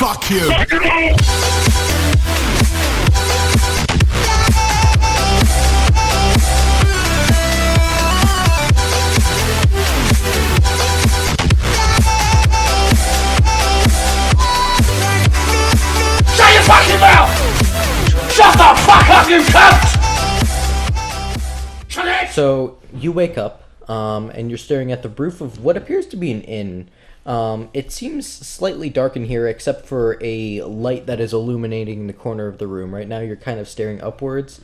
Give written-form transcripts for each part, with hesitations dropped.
Fuck you. Shut your fucking mouth! Shut the fuck up, you cunt! Shut it! So you wake up, and you're staring at the roof of what appears to be an inn. It seems slightly dark in here, except for a light that is illuminating the corner of the room. Right now, you're kind of staring upwards,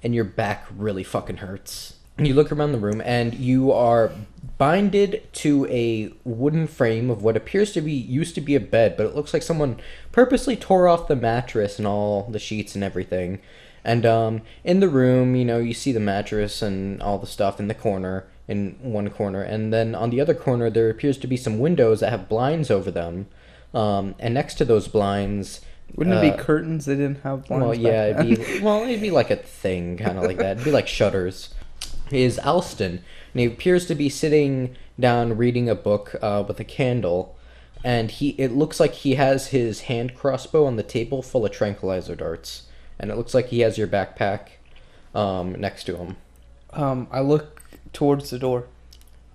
and your back really fucking hurts. And you look around the room, and you are binded to a wooden frame of what appears to be used to be a bed, but it looks like someone purposely tore off the mattress and all the sheets and everything. And in the room, you see the mattress and all the stuff in the corner, in one corner, and then on the other corner there appears to be some windows that have blinds over them. And next to those blinds, wouldn't it be curtains? They didn't have blinds. Well, yeah, it'd be like a thing, kind of like that. It'd be like shutters. Is Alston, and he appears to be sitting down reading a book with a candle, and it looks like he has his hand crossbow on the table full of tranquilizer darts, and it looks like he has your backpack next to him. I look towards the door.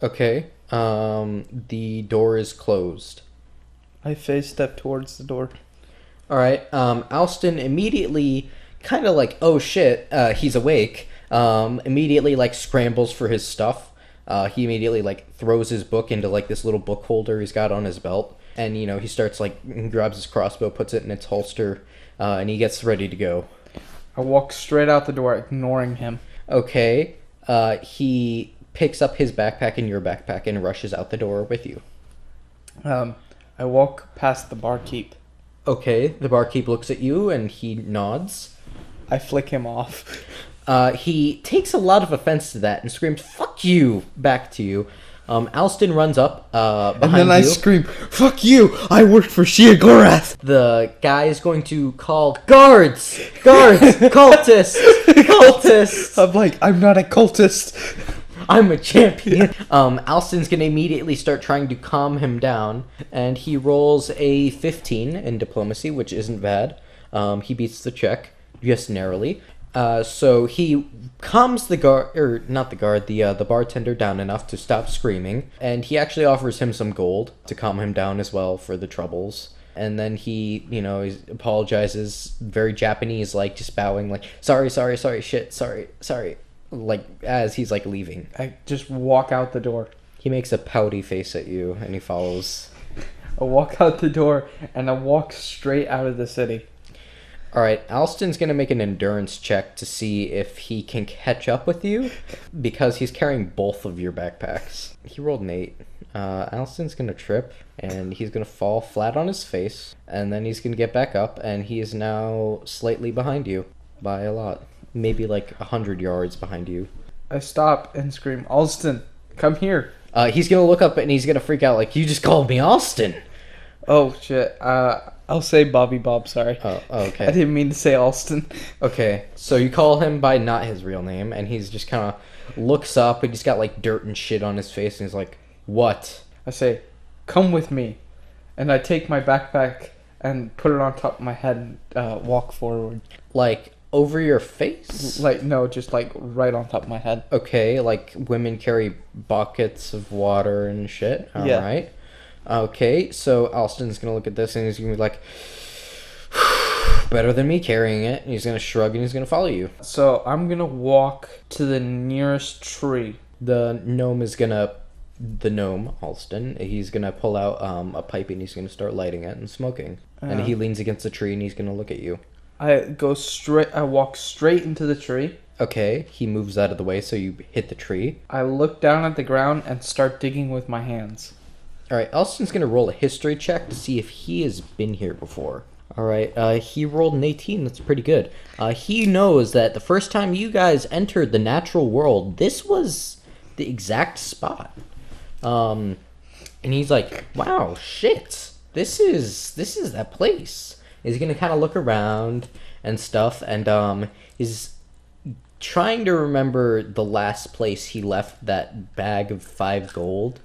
Okay. The door is closed. I face step towards the door. All right. Alston immediately, kind of like, oh shit, he's awake. Immediately like scrambles for his stuff. He immediately like throws his book into like this little book holder he's got on his belt, and he starts like grabs his crossbow, puts it in its holster, and he gets ready to go. I walk straight out the door, ignoring him. Okay. He picks up his backpack and your backpack and rushes out the door with you. I walk past the barkeep. Okay. The barkeep looks at you and he nods. I flick him off. He takes a lot of offense to that and screams, "Fuck you!" back to you. Alston runs up behind you. And then I scream, "Fuck you! I work for Shia Gorath!" The guy is going to call, Guards! Cultists! Cultists! I'm like, I'm not a cultist. I'm a champion. Alston's going to immediately start trying to calm him down, and he rolls a 15 in diplomacy, which isn't bad. He beats the check, just narrowly. So he calms the bartender down enough to stop screaming, and he actually offers him some gold to calm him down as well for the troubles. And then he, he apologizes, very Japanese, like just bowing, like sorry, shit, sorry, like as he's like leaving. I just walk out the door. He makes a pouty face at you, and he follows. I walk out the door, and I walk straight out of the city. Alright, Alston's going to make an endurance check to see if he can catch up with you, because he's carrying both of your backpacks. He rolled an 8. Alston's going to trip, and he's going to fall flat on his face, and then he's going to get back up, and he is now slightly behind you, by a lot. Maybe like 100 yards behind you. I stop and scream, "Alston, come here." He's going to look up, and he's going to freak out, like, you just called me Alston! Oh, shit. I'll say Bobby Bob, sorry. Oh, okay. I didn't mean to say Alston. Okay, so you call him by not his real name, and he's just kind of looks up, and he's got, like, dirt and shit on his face, and he's like, what? I say, "Come with me." And I take my backpack and put it on top of my head and walk forward. Like, over your face? Like, no, just, like, right on top of my head. Okay, like, women carry buckets of water and shit? Yeah. Alright. Okay, so Alston's gonna look at this and he's gonna be like, better than me carrying it. And he's gonna shrug and he's gonna follow you. So I'm gonna walk to the nearest tree. The gnome, Alston, he's gonna pull out a pipe and he's gonna start lighting it and smoking. And he leans against the tree and he's gonna look at you. I walk straight into the tree. Okay, he moves out of the way so you hit the tree. I look down at the ground and start digging with my hands. Alright, Alston's going to roll a history check to see if he has been here before. Alright, he rolled an 18. That's pretty good. He knows that the first time you guys entered the natural world, this was the exact spot. And he's like, wow, shit. This is that place. He's going to kind of look around and stuff, and he's trying to remember the last place he left that bag of 5 gold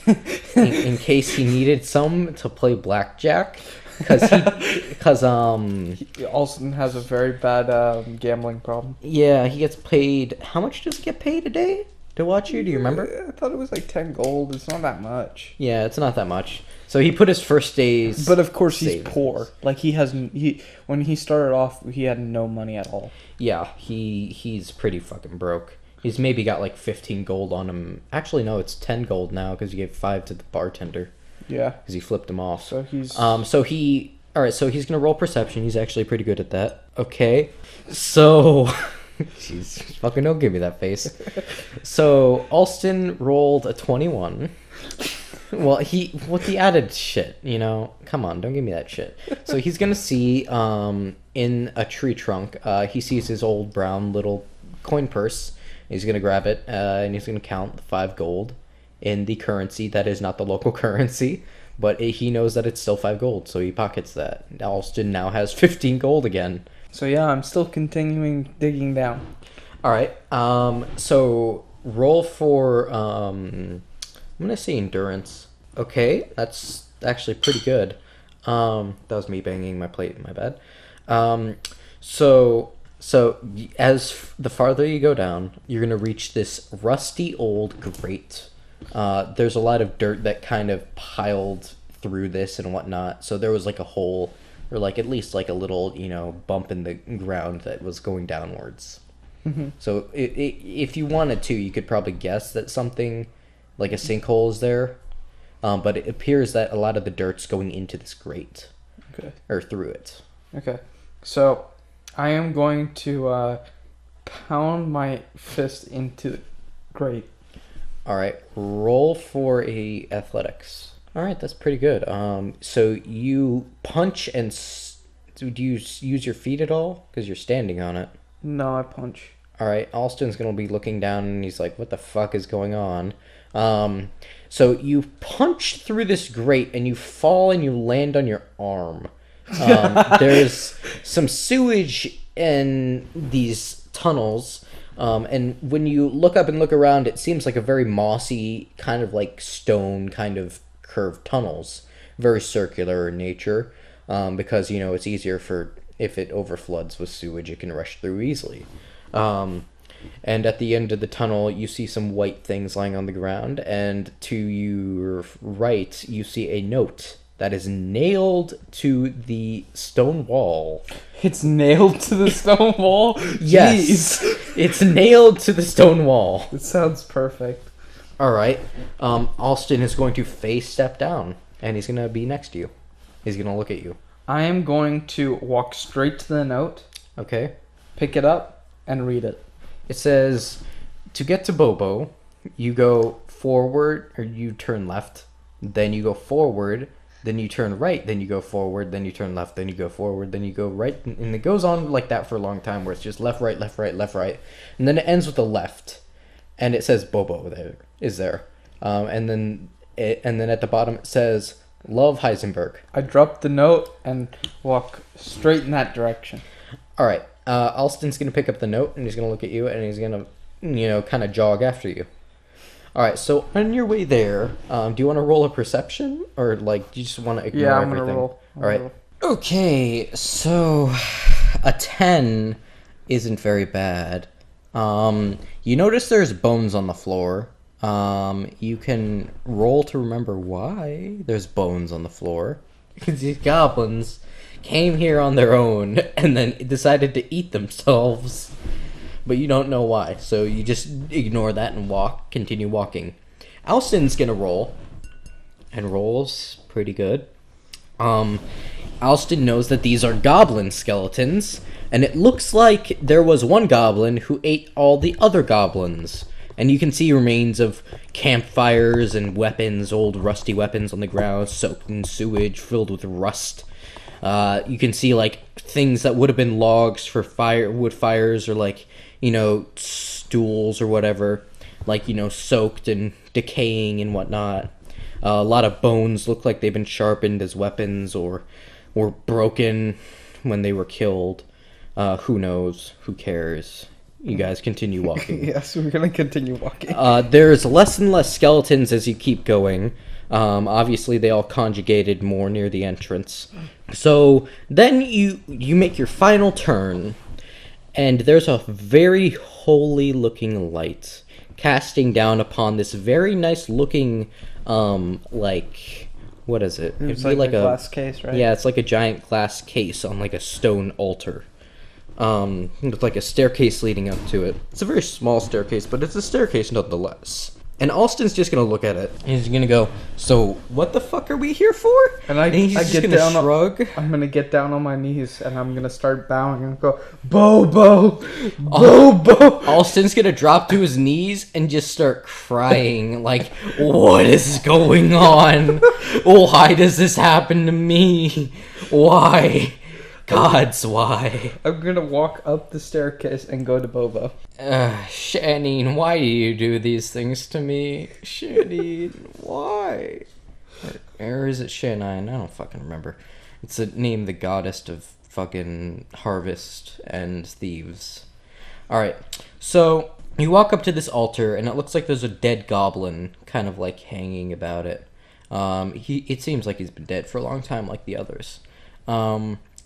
in case he needed some to play blackjack. because Alston has a very bad gambling problem. yeah, he gets paid. How much does he get paid a day to watch you? Do you remember? I thought it was like 10 gold. It's not that much. Yeah, it's not that much. So he put his first days. But of course he's savings. poor. Like when he started off, he had no money at all. Yeah, he's pretty fucking broke. He's maybe got like 15 gold on him. Actually, no, it's 10 gold now because he gave 5 to the bartender Yeah. because he flipped him off. So he's All right, so he's gonna roll perception. He's actually pretty good at that. Okay, so jeez, fucking don't give me that face. So Alston rolled a 21. Well, with the added shit, come on, don't give me that shit. So he's gonna see in a tree trunk, he sees his old brown little coin purse. He's gonna grab it and he's gonna count the 5 gold in the currency that is not the local currency. But he knows that it's still 5 gold, so he pockets that. Alston now has 15 gold again. So yeah, I'm still continuing digging down. All right. So roll for I'm gonna say endurance. Okay, that's actually pretty good. That was me banging my plate. My bad. So as the farther you go down, you're gonna reach this rusty old grate. There's a lot of dirt that kind of piled through this and whatnot. So there was like a hole, or like at least like a little, bump in the ground that was going downwards. Mm-hmm. So if you wanted to, you could probably guess that something like a sinkhole is there. But it appears that a lot of the dirt's going into this grate. Okay. Or through it. Okay. So I am going to pound my fist into the grate. All right, roll for a athletics. All right, that's pretty good. So you punch and do you use your feet at all? Because you're standing on it. No, I punch. All right, Alston's gonna be looking down and he's like, "What the fuck is going on?" So you punch through this grate and you fall and you land on your arm. There's some sewage in these tunnels. And when you look up and look around, it seems like a very mossy, kind of like stone, kind of curved tunnels. Very circular in nature, because, it's easier for, if it overfloods with sewage, it can rush through easily. And at the end of the tunnel, you see some white things lying on the ground, and to your right, you see a note that is nailed to the stone wall. It's nailed to the stone wall? Yes. Jeez. It's nailed to the stone wall. It sounds perfect. All right. Alston is going to face step down, and he's going to be next to you. He's going to look at you. I am going to walk straight to the note, Okay. pick it up, and read it. It says, to get to BoBo, you go forward, or you turn left, then you go forward, then you turn right, then you go forward, then you turn left, then you go forward, then you go right, and it goes on like that for a long time, where it's just left, right, left, right, left, right, and then it ends with a left, and it says BoBo there, and then at the bottom it says, love Heisenberg. I drop the note and walk straight in that direction. All right, Alston's gonna pick up the note, and he's gonna look at you, and he's gonna, kind of jog after you. All right, so on your way there, do you want to roll a perception, or do you just want to ignore Yeah, I'm everything? gonna roll. All right. Okay, so a 10 isn't very bad. You notice there's bones on the floor. You can roll to remember why there's bones on the floor. Because these goblins came here on their own and then decided to eat themselves. But you don't know why, so you just ignore that and continue walking. Alston's gonna roll, and rolls pretty good. Alston knows that these are goblin skeletons, and it looks like there was one goblin who ate all the other goblins. And you can see remains of campfires and weapons, old rusty weapons on the ground, soaked in sewage, filled with rust. You can see, things that would have been logs for wood fires, or, stools or whatever, soaked and decaying and whatnot. A lot of bones look like they've been sharpened as weapons or broken when they were killed. Who knows? Who cares? You guys continue walking. Yes, we're gonna continue walking. There's less and less skeletons as you keep going. Obviously, they all conjugated more near the entrance. So then you make your final turn, and there's a very holy-looking light casting down upon this very nice-looking, what is it? It's It'd be like a glass case, right? Yeah, it's like a giant glass case on like a stone altar. With like a staircase leading up to it. It's a very small staircase, but it's a staircase nonetheless. And Alston's just gonna look at it. He's gonna go, so what the fuck are we here for? And he's I just get gonna down. shrug. I'm gonna get down on my knees and I'm gonna start bowing and go, BoBo, BoBo. Alston's gonna drop to his knees and just start crying. Like, what is going on? Why does this happen to me? Why? Gods, why? I'm gonna walk up the staircase and go to BoBo. Shanine, why do you do these things to me? Shanine, why? Or is it Shanine? I don't fucking remember. It's a name, the goddess of fucking harvest and thieves. Alright, so you walk up to this altar, and it looks like there's a dead goblin kind of like hanging about it. It seems like he's been dead for a long time like the others.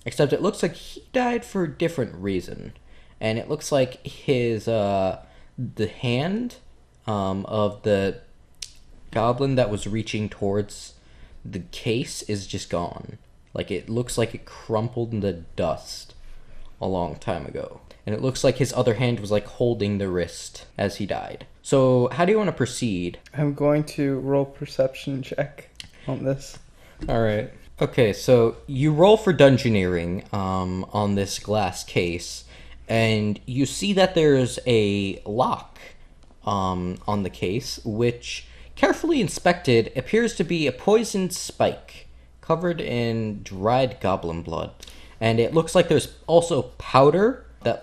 Except it looks like he died for a different reason. And it looks like his, the hand, of the goblin that was reaching towards the case is just gone. Like, it looks like it crumpled into dust a long time ago. And it looks like his other hand was, like, holding the wrist as he died. So, how do you want to proceed? I'm going to roll perception check on this. Alright. Okay, so you roll for dungeoneering on this glass case, and you see that there's a lock on the case, which, carefully inspected, appears to be a poisoned spike covered in dried goblin blood. And it looks like there's also powder that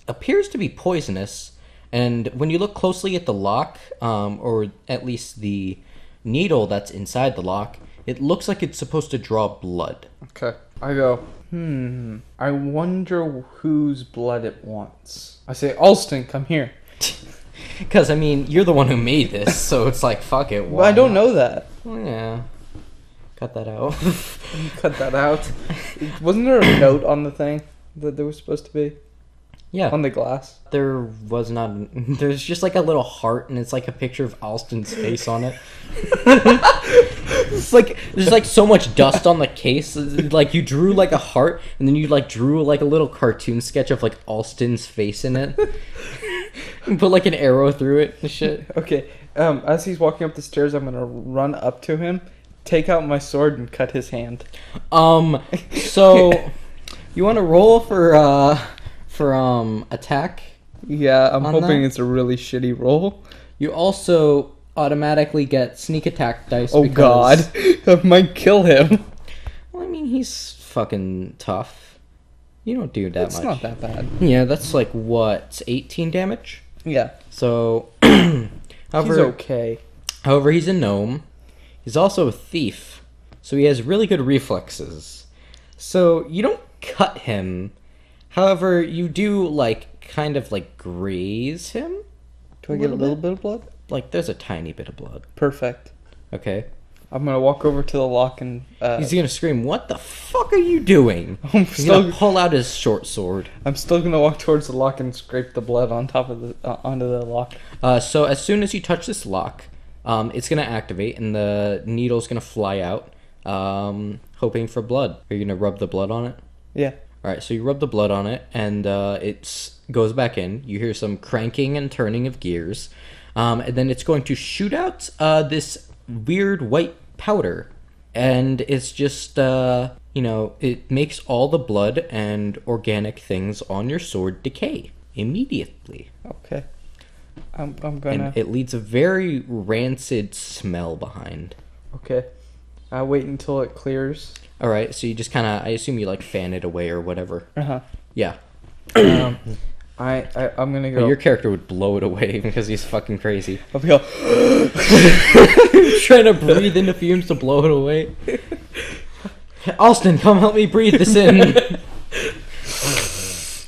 appears to be poisonous, and when you look closely at the lock, or at least the needle that's inside the lock, it looks like it's supposed to draw blood. Okay. I go, I wonder whose blood it wants. I say, Alston, come here. Because, I mean, you're the one who made this, so it's like, fuck it. Well, I don't know that. Oh, yeah. Cut that out. Cut that out. Wasn't there a note on the thing that there was supposed to be? Yeah. On the glass? There was not. There's just like a little heart, and it's like a picture of Alston's face on it. It's like there's like so much dust on the case. Like you drew like a heart, and then you like drew like a little cartoon sketch of like Alston's face in it. And put like an arrow through it and shit. Okay. As he's walking up the stairs, I'm gonna run up to him, take out my sword, and cut his hand. So you want to roll for attack? Yeah, I'm hoping that? it's a really shitty roll. You also automatically get sneak attack dice. Oh because, god, I might kill him. Well, I mean, he's fucking tough. You don't do that much. It's not that bad. Yeah, that's like what, 18 damage? Yeah. So, He's okay. However, he's a gnome. He's also a thief, so he has really good reflexes. So you don't cut him. However, you do like kind of like graze him. Do I get a little bit of blood? Like there's a tiny bit of blood. Perfect. Okay. I'm gonna walk over to the lock and He's gonna scream, "What the fuck are you doing?" He's gonna pull out his short sword. I'm still gonna walk towards the lock and scrape the blood on top of the onto the lock. So as soon as you touch this lock, it's gonna activate and the needle's gonna fly out, hoping for blood. Are you gonna rub the blood on it? Yeah. All right. So you rub the blood on it, and it goes back in. You hear some cranking and turning of gears, and then it's going to shoot out this weird white powder, and it's just it makes all the blood and organic things on your sword decay immediately. Okay. I'm gonna. And it leaves a very rancid smell behind. Okay. I'll wait until it clears. All right, so you just kind of, I assume you like fan it away or whatever. Yeah. I'm gonna go. Well, your character would blow it away because he's fucking crazy. I'll go. Trying to breathe into fumes to blow it away. Alston, come help me breathe this in.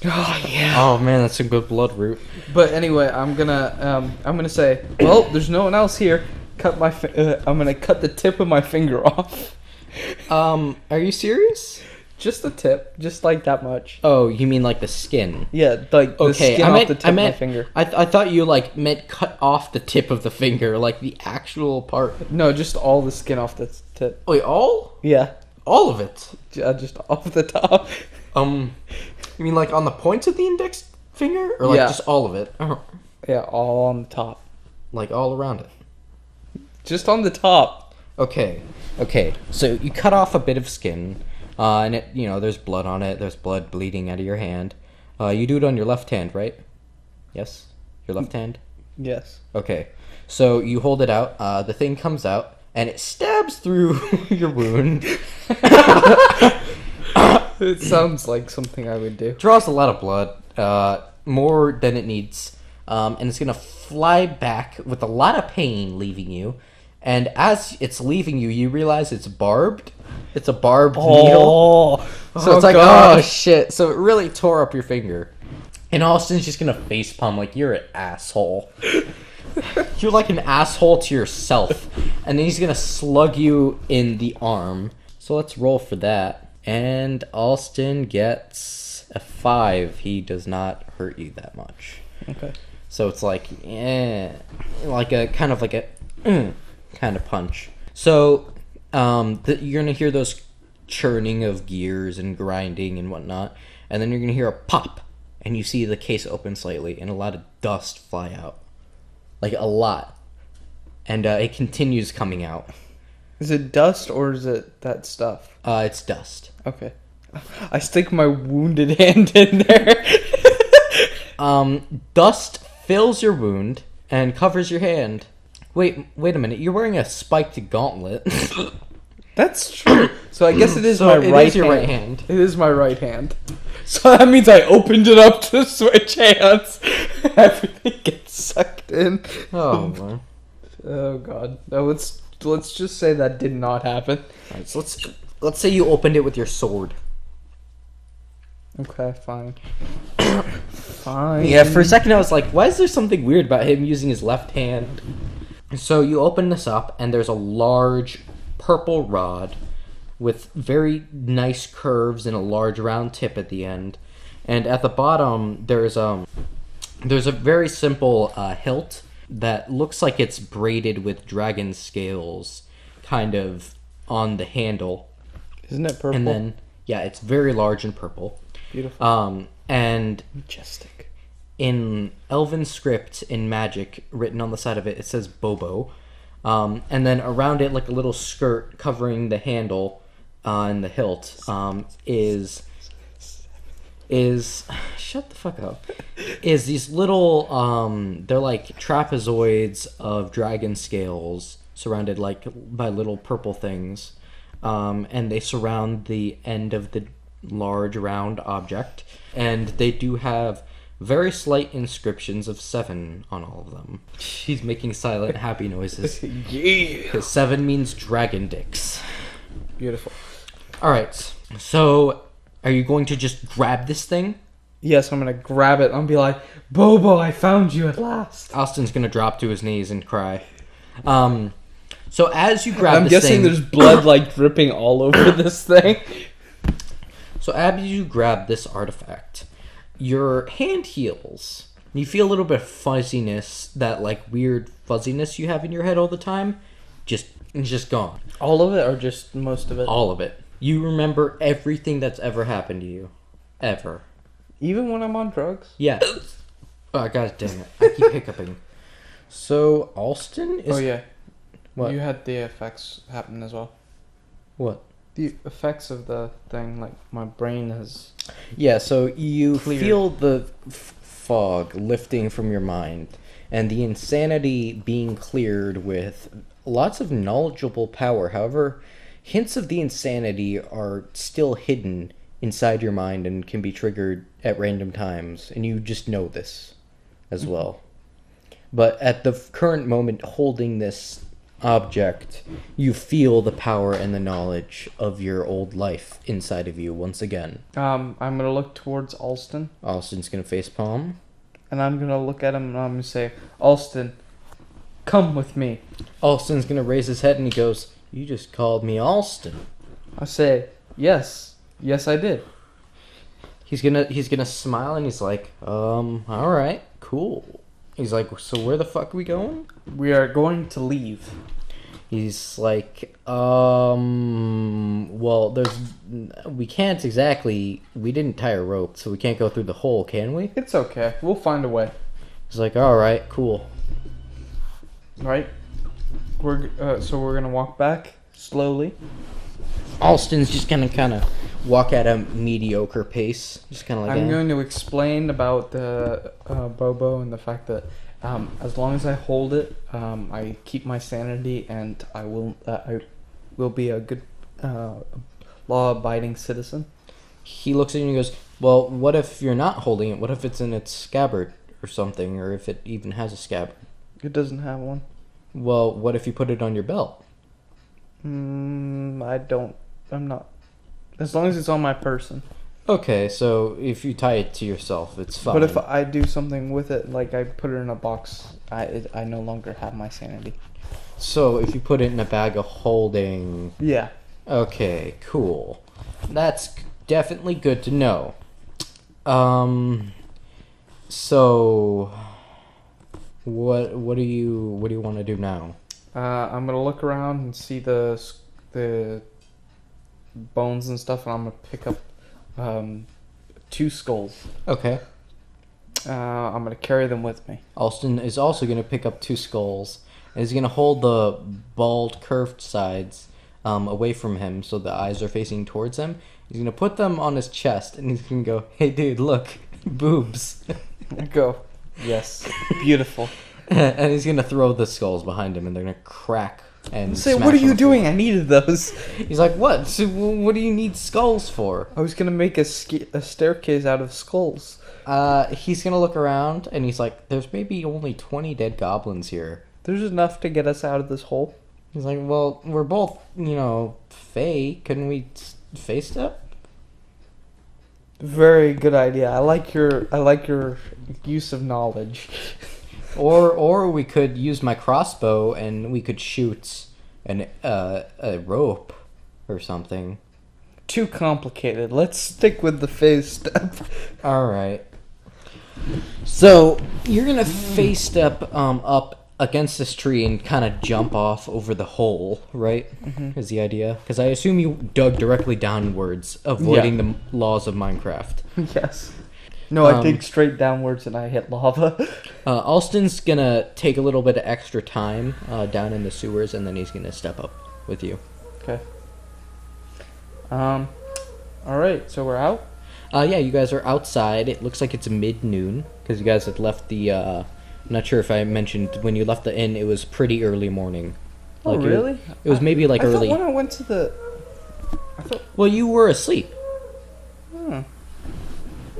Oh yeah. Oh man, that's a good blood root. But anyway, I'm gonna say, well, there's no one else here. I'm gonna cut the tip of my finger off. Are you serious? Just the tip, just like that much. Oh, you mean like the skin? Yeah, like the skin off the tip of my finger. I thought you like meant cut off the tip of the finger, like the actual part. No, just all the skin off the tip. Wait, all? Yeah, All of it? just off the top. You mean like on the points of the index finger, or like Yeah. just all of it? Yeah, all on the top. Like all around it. Just on the top. Okay. So you cut off a bit of skin, and it, there's blood on it. There's blood bleeding out of your hand. You do it on your left hand, right? Yes, your left hand. Yes. Okay. So you hold it out. The thing comes out, and it stabs through your wound. It sounds like something I would do. Draws a lot of blood, more than it needs, and it's gonna fly back with a lot of pain, leaving you. And as it's leaving you, you realize it's barbed. It's a barbed needle. So it's like, God. oh shit! So it really tore up your finger. And Austin's just gonna facepalm like you're an asshole. You're like an asshole to yourself. And then he's gonna slug you in the arm. So let's roll for that. And Austin gets a 5. He does not hurt you that much. Okay. So it's like, like a kind of kind of punch. So you're gonna hear those churning of gears and grinding and whatnot, and then you're gonna hear a pop, and you see the case open slightly, and a lot of dust fly out, like a lot, and it continues coming out. Is it dust or is it that stuff? It's dust. Okay. I stick my wounded hand in there. Dust fills your wound and covers your hand. Wait a minute. You're wearing a spiked gauntlet. That's true. So I guess it is So my it right is your hand. right hand. It is my right hand. So that means I opened it up to switch hands. Everything gets sucked in. Oh, man. Oh god. No, let's just say that did not happen. Alright, so let's say you opened it with your sword. Okay, fine. Fine. Yeah, for a second I was like, why is there something weird about him using his left hand? So you open this up, and there's a large purple rod with very nice curves and a large round tip at the end. And at the bottom, there's a very simple hilt that looks like it's braided with dragon scales, kind of on the handle. Isn't it purple? And then, yeah, it's very large and purple. Beautiful. And Majestic. in Elven script, in magic, written on the side of it, it says BoBo. And then around it, like a little skirt covering the handle and the hilt, is shut the fuck up. Is these little they're like trapezoids of dragon scales surrounded like by little purple things, and they surround the end of the large round object, and they do have very slight inscriptions of 7 on all of them. He's making silent happy noises. Yeah. Because 7 means dragon dicks. Beautiful. Alright, so are you going to just grab this thing? Yes, I'm gonna grab it and be like, Bobo, I found you at last. Austin's gonna drop to his knees and cry. So as you grab I'm this guessing thing, there's blood like dripping all over this thing. So as you grab this artifact, your hand heals. You feel a little bit of fuzziness, that like weird fuzziness you have in your head all the time, it's just gone. All of it or just most of it? All of it. You remember everything that's ever happened to you. Ever. Even when I'm on drugs? Yeah. Oh, god damn it. I keep hiccuping. So, Alston is... Oh yeah. What? You had the effects happen as well. What? The effects of the thing, like my brain has... Yeah, so you Clear. feel the fog lifting from your mind, and the insanity being cleared with lots of knowledgeable power. However, hints of the insanity are still hidden inside your mind and can be triggered at random times, and you just know this as well. But at the current moment holding this object, you feel the power and the knowledge of your old life inside of you once again. I'm gonna look towards Alston, Austin's gonna facepalm. and I'm gonna look at him and I'm gonna say, Alston, Come with me. Alston's gonna raise his head and he goes, "You just called me Alston." I say, yes. Yes, I did. He's gonna smile and he's like, all right, cool. He's like, so where the fuck are we going? We are going to leave. He's like, well, we can't exactly, we didn't tie a rope, so we can't go through the hole, can we? It's okay. We'll find a way. He's like, all right, cool. Right? So we're gonna walk back slowly. Alston's just gonna kind of walk at a mediocre pace, just kind of like. I'm going to explain about the BoBo and the fact that as long as I hold it, I keep my sanity, and I will be a good law-abiding citizen. He looks at you and he goes, well, what if you're not holding it? What if it's in its scabbard or something, or if it even has a scabbard? It doesn't have one. Well, what if you put it on your belt? I'm not. As long as it's on my person. Okay, so if you tie it to yourself, it's fine. But if I do something with it, like I put it in a box, I no longer have my sanity. So if you put it in a bag of holding... Yeah. Okay, cool. That's definitely good to know. So... What do you want to do now? I'm gonna look around and see the bones and stuff, and I'm gonna pick up 2 skulls. Okay. I'm gonna carry them with me. Alston is also going to pick up 2 skulls, and he's going to hold the bald, curved sides away from him so the eyes are facing towards him. He's going to put them on his chest, and he's going to go, hey, dude, look, boobs. Go. Yes. Beautiful. And he's going to throw the skulls behind him, and they're going to crack and Say, smash what are on you the floor. doing? I needed those. He's like, what? So what do you need skulls for? I was gonna make a staircase out of skulls. He's going to look around, and he's like, there's maybe only 20 dead goblins here. There's enough to get us out of this hole. He's like, well, we're both, Fae. Couldn't we Fae step? Very good idea. I like your use of knowledge. Or we could use my crossbow and we could shoot a rope or something. Too complicated. Let's stick with the phase step. All right. So you're gonna face step up against this tree and kind of jump off over the hole, right? Mm-hmm. Is the idea? Because I assume you dug directly downwards, avoiding the laws of Minecraft. Yes. No, I dig straight downwards and I hit lava. Alston's gonna take a little bit of extra time down in the sewers, and then he's gonna step up with you. Okay. All right. So we're out. Yeah, you guys are outside. It looks like it's mid-noon because you guys had left the. I'm not sure if I mentioned when you left the inn. It was pretty early morning. Oh, Like really? It was maybe like early. I thought when I went to the. Well, you were asleep Hmm.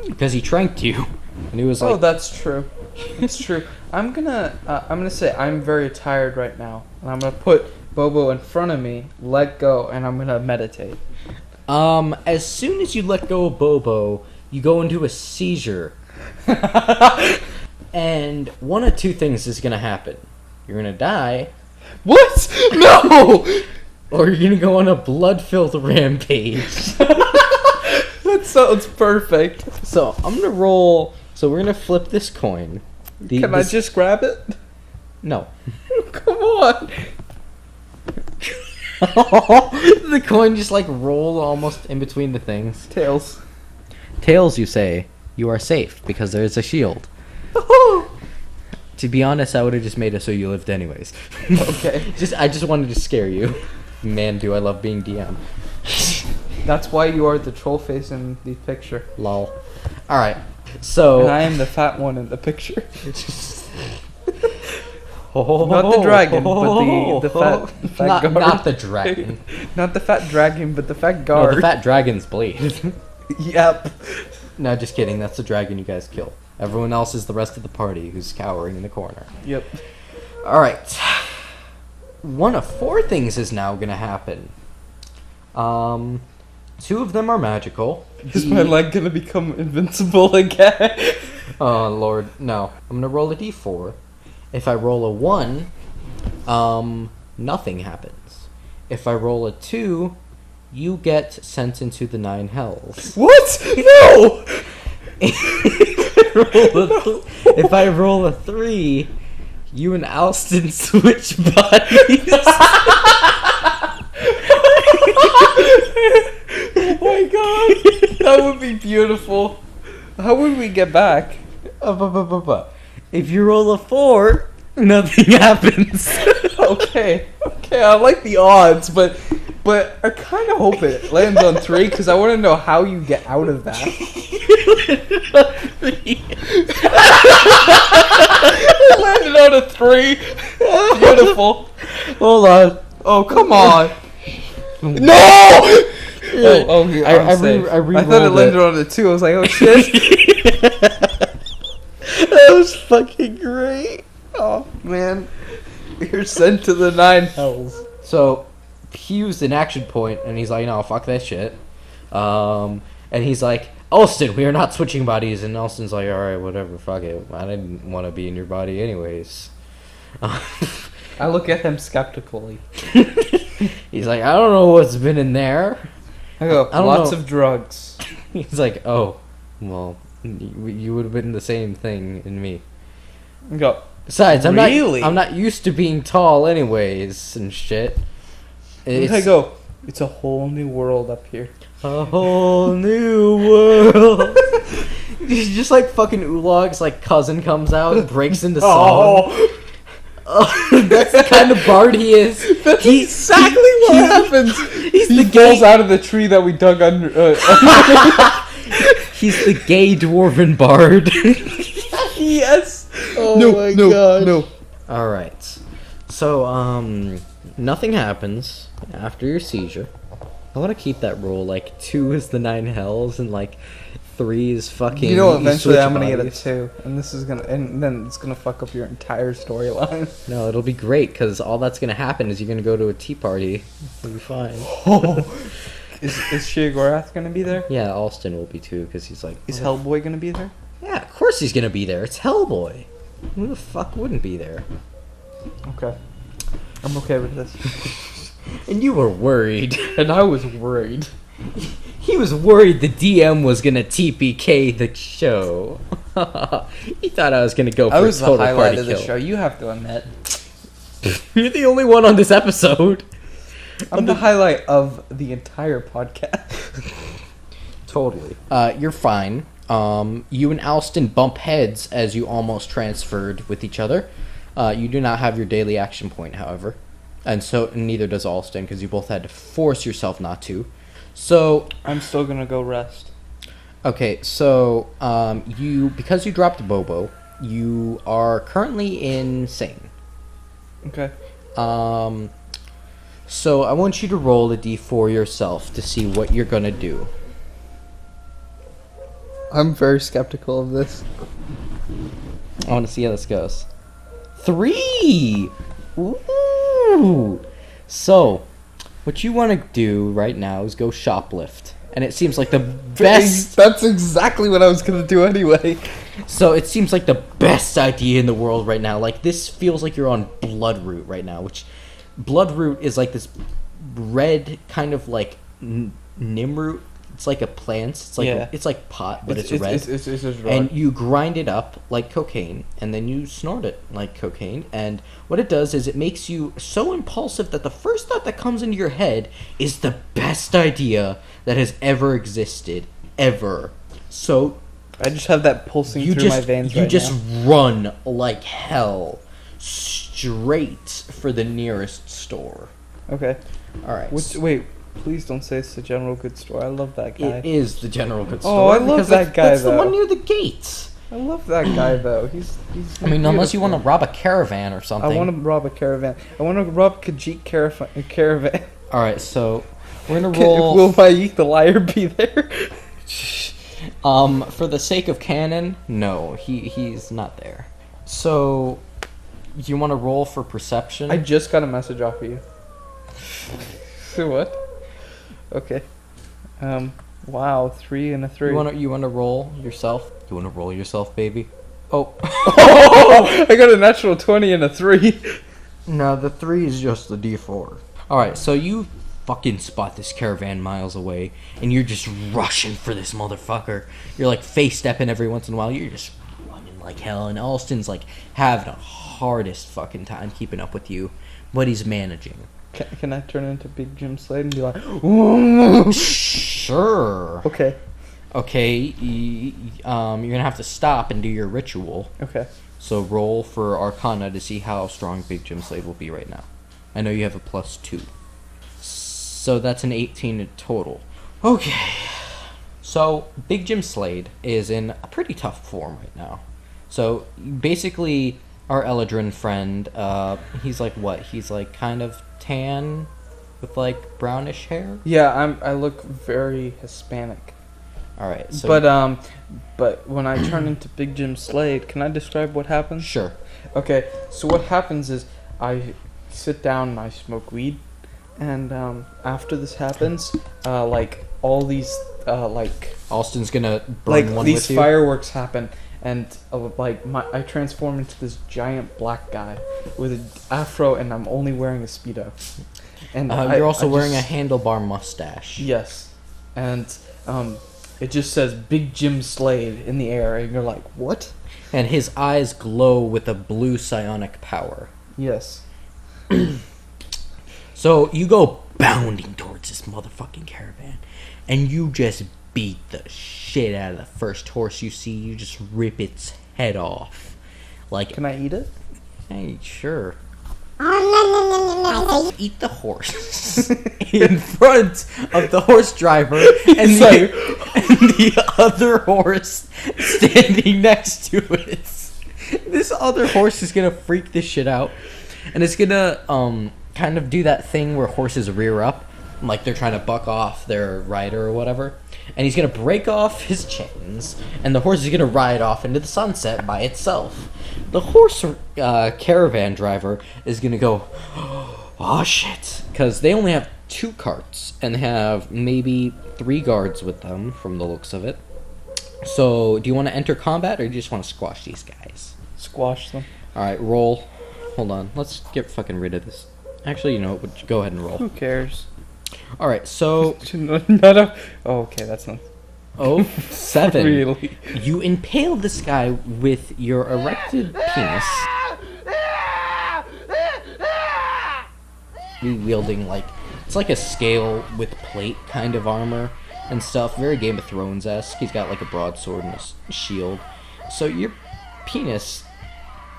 because he tranked you, and he was like, Oh, that's true. It's true. I'm gonna say I'm very tired right now, and I'm gonna put BoBo in front of me, let go, and I'm gonna meditate. As soon as you let go of BoBo, you go into a seizure. And one of 2 things is gonna happen. You're gonna die. What? No! Or you're gonna go on a blood-filled rampage. That sounds perfect. So, I'm gonna roll... So, we're gonna flip this coin. Can I just grab it? No. Come on! The coin just, roll almost in between the things. Tails. Tails, you say. You are safe, because there is a shield. To be honest, I would have just made it so you lived anyways. Okay. I just wanted to scare you. Man, do I love being DM. That's why you are the troll face in the picture. Lol. Alright, so... And I am the fat one in the picture. Not Not the dragon, but the fat guard. Not the dragon. Not the fat dragon, but the fat No, guard. the fat dragon's blade. Yep. No, just kidding. That's the dragon you guys kill. Everyone else is the rest of the party who's cowering in the corner. Yep. Alright. One of 4 things is now gonna happen. 2 of them are magical. Is my leg gonna become invincible again? Oh, Lord. No. I'm gonna roll a d4. If I roll a 1, Nothing happens. If I roll a 2, you get sent into the 9 hells. What? No! If I roll a 3, you and Alston switch bodies. Oh my god! That would be beautiful. How would we get back? If you roll a 4, nothing happens. Okay, I like the odds, but I kind of hope it lands on 3 because I want to know how you get out of that. It landed on a 3. Beautiful. Hold on. Oh, come on. No! Oh, okay, I I thought it re-rolled landed on a 2. I was like, oh shit. That was fucking great. Oh, man. You're sent to the 9 hells. So, he used an action point, and he's like, no, fuck that shit. And he's like, Alston, we are not switching bodies. And Alston's like, alright, whatever, fuck it. I didn't want to be in your body anyways. I look at him skeptically. He's like, I don't know what's been in there. I go, I don't lots know. of drugs. He's like, oh, well, you would have been the same thing in me. I go, Besides, really? I'm not used to being tall anyways and shit. I go, it's a whole new world up here. A whole new world. Just like fucking Oolog's like cousin comes out and breaks into song. That's the kind of bard he is. That's exactly what happens. He falls out of the tree that we dug under. He's the gay dwarven bard. Yes. Oh my god. No. Alright. So, nothing happens after your seizure. I want to keep that rule. Like, 2 is the 9 hells, and like 3 is fucking. You know, eventually switch I'm gonna get a bodies. 2, and this is gonna, and then it's gonna fuck up your entire storyline. No, it'll be great because all that's gonna happen is you're gonna go to a tea party. It'll be fine. Is Shigorath gonna be there? Yeah, Alston will be too because he's like. Is Hellboy gonna be there? Yeah, of course he's gonna be there. It's Hellboy. Who the fuck wouldn't be there? Okay. I'm okay with this. And you were worried. And I was worried. He was worried the DM was gonna TPK the show. He thought I was gonna go for I a was the total highlight party of the kill. show. You have to admit. You're the only one on this episode. I'm the highlight of the entire podcast. Totally. You're fine. You and Alston bump heads as you almost transferred with each other. You do not have your daily action point, however. And so neither does Alston, because you both had to force yourself not to. So I'm still gonna go rest. okay, so because you dropped BoBo, you are currently insane. Okay. So I want you to roll a d4 yourself to see what you're gonna do. I'm very skeptical of this. I want to see how this goes. 3! Ooh! So, what you want to do right now is go shoplift. And it seems like the best... That's exactly what I was gonna do anyway. So, it seems like the best idea in the world right now. Like, this feels like you're on Bloodroot right now, which... Bloodroot is like this red kind of like nimroot. It's like a plant. It's like it's like pot, but it's red. It's just and you grind it up like cocaine, and then you snort it like cocaine. And what it does is it makes you so impulsive that the first thought that comes into your head is the best idea that has ever existed, ever. So I just have that pulsing through my veins right now. You just run like hell straight for the nearest store. Okay. All right. Wait, please don't say it's the General Goods store. I love that guy. It is the General Goods Oh, store. I love because that guy, That's the though. one near the gates. I love that guy though. He's I mean, unless you want to beautiful. rob a caravan or something. I want to rob a caravan. I want to rob Khajiit caravan. All right, so we're gonna roll. Will Maik the liar be there? For the sake of canon, no, he's not there. So, you want to roll for perception? I just got a message off of you. So what? Okay. Wow, 3 and a 3. You want to roll yourself? You want to roll yourself, baby? Oh. I got a natural 20 and a 3. No, the 3 is just the D4. Alright, so you fucking spot this caravan miles away, and you're just rushing for this motherfucker. You're like face stepping every once in a while. You're just running like hell, and Alston's like having the hardest fucking time keeping up with you, but he's managing. Can I turn into Big Jim Slade and be like, whoa? Sure. Okay. Okay, you're gonna have to stop and do your ritual. Okay. So roll for Arcana to see how strong Big Jim Slade will be right now. I know you have a +2. So that's an 18 in total. Okay. So Big Jim Slade is in a pretty tough form right now. So basically, our Eladrin friend, he's like what? He's like kind of tan with like brownish hair? Yeah, I look very Hispanic. Alright, so... But when I turn into Big Jim Slade, can I describe what happens? Sure. Okay, so what happens is I sit down and I smoke weed. And after this happens, like all these Alston's gonna burn like one these with you. fireworks happen, and I transform into this giant black guy with an afro, and I'm only wearing a Speedo. And You're also wearing a handlebar mustache. Yes, and it just says Big Jim Slade in the air, and you're like, what? And his eyes glow with a blue psionic power. Yes. So you go bounding towards this motherfucking caravan, and you just beat the shit out of the first horse you see. You just rip its head off. Like, Can I eat it? hey, sure. Eat the horse in front of the horse driver and the other horse standing next to it. This other horse is gonna freak this shit out, and it's gonna kind of do that thing where horses rear up, like they're trying to buck off their rider or whatever, and he's gonna break off his chains, and the horse is gonna ride off into the sunset by itself. The horse caravan driver is gonna go, oh shit, because they only have 2 carts, and they have maybe 3 guards with them from the looks of it. So do you want to enter combat, or do you just want to squash these guys? Squash them. Alright, roll. Hold on, let's get fucking rid of this. Actually, you know what, go ahead and roll. Who cares? Alright, so... Oh, okay, that's not... Oh, 7. Really? You impale this guy with your erected penis. Wielding, like... It's like a scale with plate kind of armor and stuff. Very Game of Thrones-esque. He's got like a broadsword and a shield. So your penis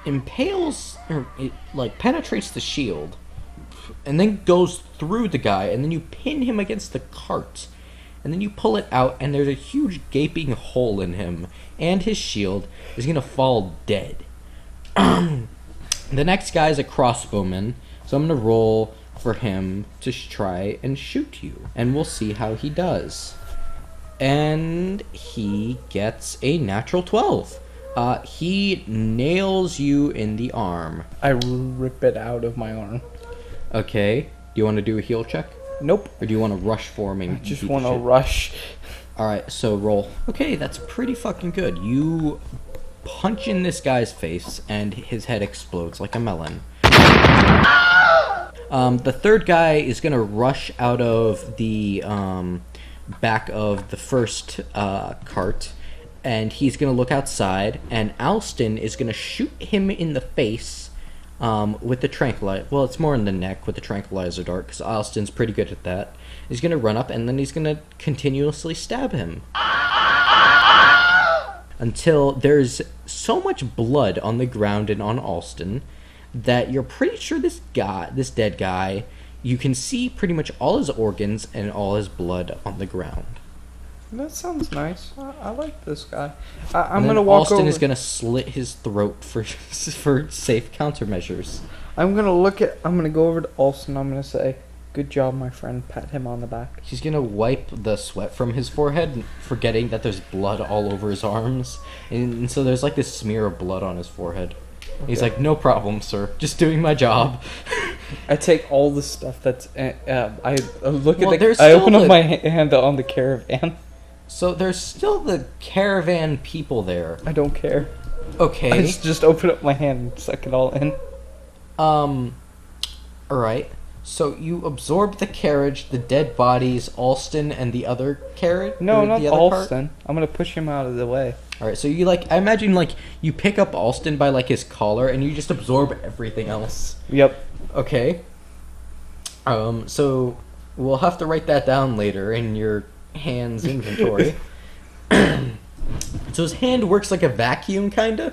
impales... Or it, like, penetrates the shield. And then goes through the guy, and then you pin him against the cart, and then you pull it out, and there's a huge gaping hole in him, and his shield is gonna fall dead. The next guy is a crossbowman, so I'm gonna roll for him to try and shoot you, and we'll see how he does. And he gets a natural 12. He nails you in the arm. I rip it out of my arm. Okay. Do you want to do a heal check? Nope. Or do you want to rush for him? I just want to rush. Alright, so roll. Okay, that's pretty fucking good. You punch in this guy's face, and his head explodes like a melon. The third guy is going to rush out of the back of the first cart, and he's going to look outside, and Alston is going to shoot him in the face with the tranquilizer. Well, it's more in the neck with the tranquilizer dart, because Alston's pretty good at that. He's going to run up, and then he's going to continuously stab him. Until there's so much blood on the ground and on Alston that you're pretty sure this dead guy, you can see pretty much all his organs and all his blood on the ground. That sounds nice. I like this guy. I'm And gonna then walk Alston over. is gonna slit his throat for safe countermeasures. I'm gonna go over to Alston. I'm gonna say, "Good job, my friend." Pat him on the back. He's gonna wipe the sweat from his forehead, forgetting that there's blood all over his arms, and so there's like this smear of blood on his forehead. Okay. He's like, "No problem, sir. Just doing my job." I take all the stuff that's. I look Well, at the. there's I still open up the- my hand on the caravan. So there's still the caravan people there. I don't care. Okay. I just open up my hand and suck it all in. Alright. So you absorb the carriage, the dead bodies, Alston, and the other carriage? No, or not the other Alston. I'm gonna push him out of the way. Alright, so you I imagine you pick up Alston by his collar and you just absorb everything else. Yep. Okay. So we'll have to write that down later in your hand's inventory. So his hand works like a vacuum, kinda.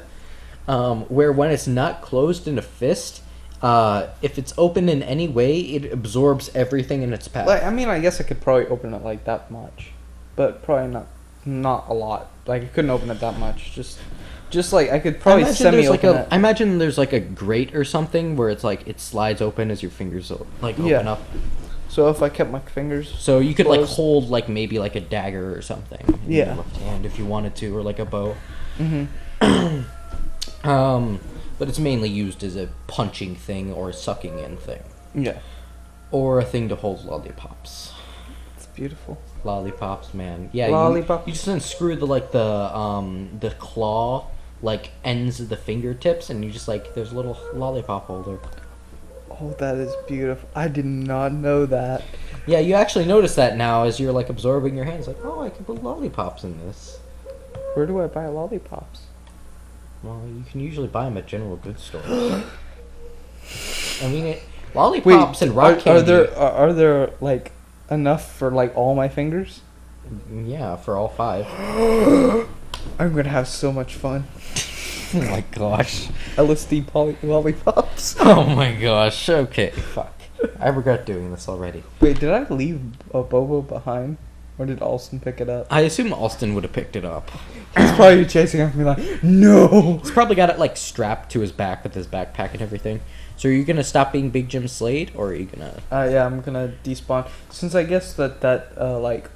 Where when it's not closed in a fist, if it's open in any way, it absorbs everything in its path. I mean, I guess I could probably open it like that much, but probably not a lot. I couldn't open it that much. Just I could probably semi-open it. I imagine there's a grate or something where it's it slides open as your fingers open up. So if I kept my fingers, so you could closed. hold maybe a dagger or something in your left hand if you wanted to, or a bow. Mm-hmm. But it's mainly used as a punching thing or a sucking in thing. Yeah. Or a thing to hold lollipops. It's beautiful. Lollipops, man. Yeah, Lollipop. You just unscrew the claw ends of the fingertips, and you just there's a little lollipop holder. Oh, that is beautiful. I did not know that. Yeah, you actually notice that now as you're absorbing your hands. Oh, I can put lollipops in this. Where do I buy lollipops? Well, you can usually buy them at general goods stores. I mean, lollipops and rock candy. Are there enough for all my fingers? Yeah, for all 5. I'm gonna have so much fun. Oh my gosh. LSD lollipops. Oh my gosh. Okay, fuck. I regret doing this already. Wait, did I leave a BoBo behind? Or did Alston pick it up? I assume Alston would have picked it up. He's probably chasing after me no! He's probably got it strapped to his back with his backpack and everything. So are you gonna stop being Big Jim Slade, or are you gonna... Yeah, I'm gonna despawn. Since I guess that